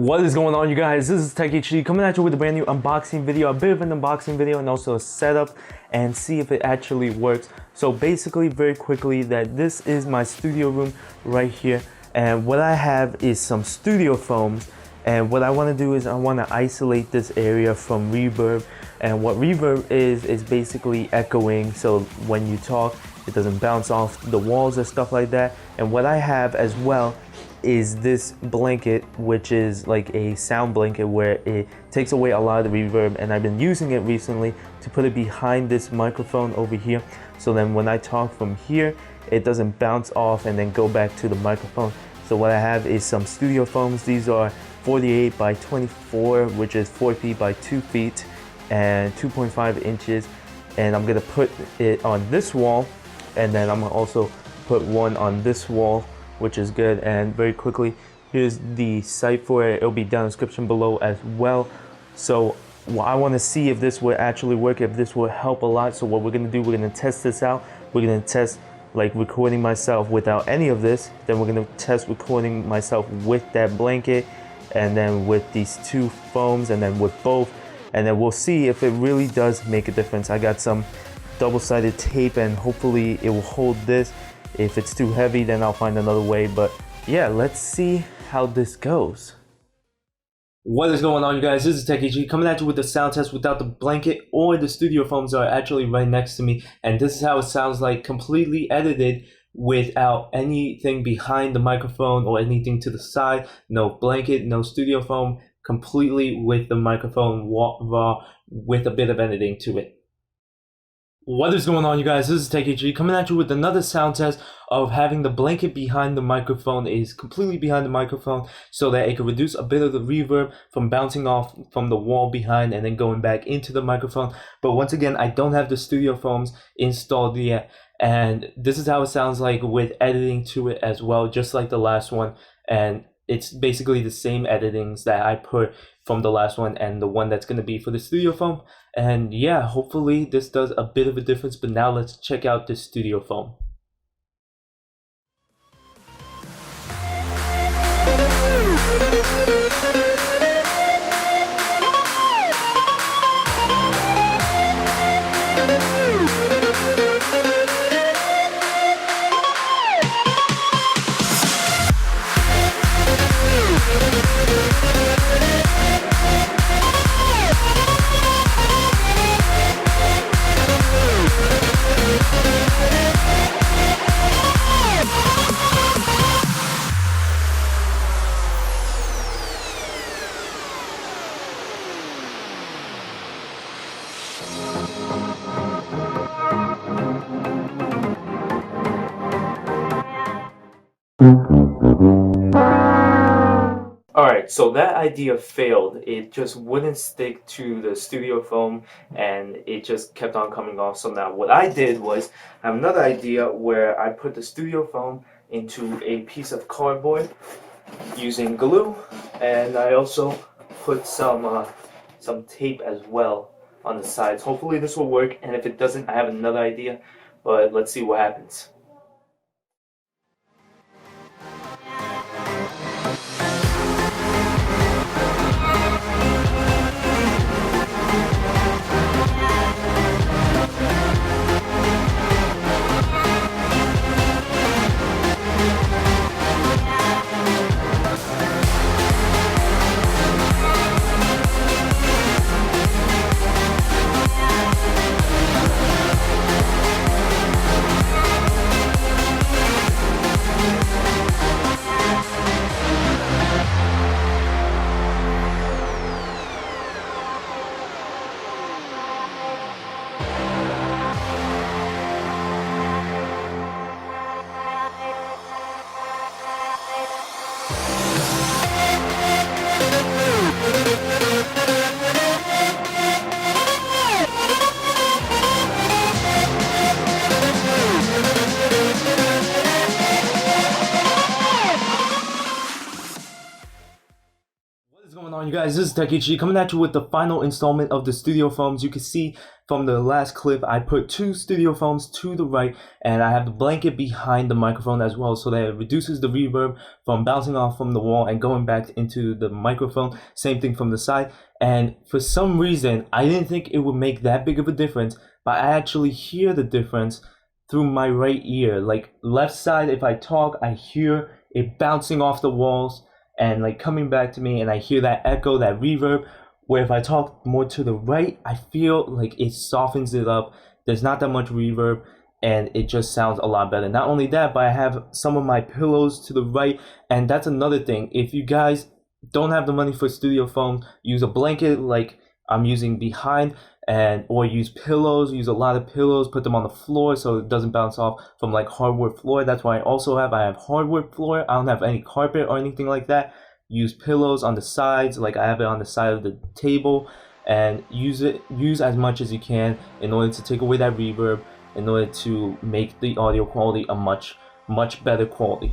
What is going on, you guys? This is TechHD coming at you with a brand new unboxing video, a bit of an unboxing video, and also a setup, and see if it actually works. So basically, very quickly, that this is my studio room right here, and what I have is some studio foams, and what I want to do is I want to isolate this area from reverb. And what reverb is basically echoing, so when you talk it doesn't bounce off the walls or stuff like that. And what I have as well is this blanket, which is like a sound blanket where it takes away a lot of the reverb, and I've been using it recently to put it behind this microphone over here, so then when I talk from here it doesn't bounce off and then go back to the microphone. So what I have is some studio foams. These are 48 by 24, which is 4 feet by 2 feet and 2.5 inches, and I'm gonna put it on this wall, and then I'm gonna also put one on this wall, which is good. And very quickly, here's the site for it. It'll be down in the description below as well. So I want to see if this will actually work, if this will help a lot. So what we're gonna do, we're gonna test this out. We're gonna test like recording myself without any of this, then we're gonna test recording myself with that blanket, and then with these two foams, and then with both, and then we'll see if it really does make a difference. I got some double-sided tape, and hopefully it will hold this. If it's too heavy, then I'll find another way. But yeah, let's see how this goes. What is going on, you guys? This is TechHD coming at you with the sound test without the blanket or the studio foams are actually right next to me. And this is how it sounds like, completely edited without anything behind the microphone or anything to the side. No blanket, no studio foam, completely with the microphone raw with a bit of editing to it. What is going on, you guys? This is TechHD coming at you with another sound test of having the blanket behind the microphone, is completely behind the microphone, so that it can reduce a bit of the reverb from bouncing off from the wall behind and then going back into the microphone. But once again, I don't have the studio foams installed yet, and this is how it sounds like with editing to it as well, just like the last one. And it's basically the same editings that I put from the last one and the one that's going to be for the studio foam. And yeah, hopefully this does a bit of a difference. But now let's check out this studio foam. Alright, so that idea failed. It just wouldn't stick to the studio foam, and it just kept on coming off. So now what I did was, I have another idea where I put the studio foam into a piece of cardboard using glue, and I also put some tape as well on the sides. Hopefully this will work, and if it doesn't, I have another idea, but let's see what happens. on, you guys, this is Takechi coming at you with the final installment of the studio foams. You can see from the last clip I put 2 studio foams to the right, and I have the blanket behind the microphone as well, so that it reduces the reverb from bouncing off from the wall and going back into the microphone. Same thing from the side. And for some reason I didn't think it would make that big of a difference, but I actually hear the difference through my right ear. Like left side, if I talk, I hear it bouncing off the walls and like coming back to me, and I hear that echo, that reverb. Where if I talk more to the right, I feel like it softens it up. There's not that much reverb and it just sounds a lot better. Not only that, but I have some of my pillows to the right, and that's another thing. If you guys don't have the money for studio foam, use a blanket like I'm using behind, and or use pillows. Use a lot of pillows, put them on the floor so it doesn't bounce off from like hardwood floor. That's why I have hardwood floor. I don't have any carpet or anything like that. Use pillows on the sides, like I have it on the side of the table, and use as much as you can in order to take away that reverb, in order to make the audio quality a much better quality.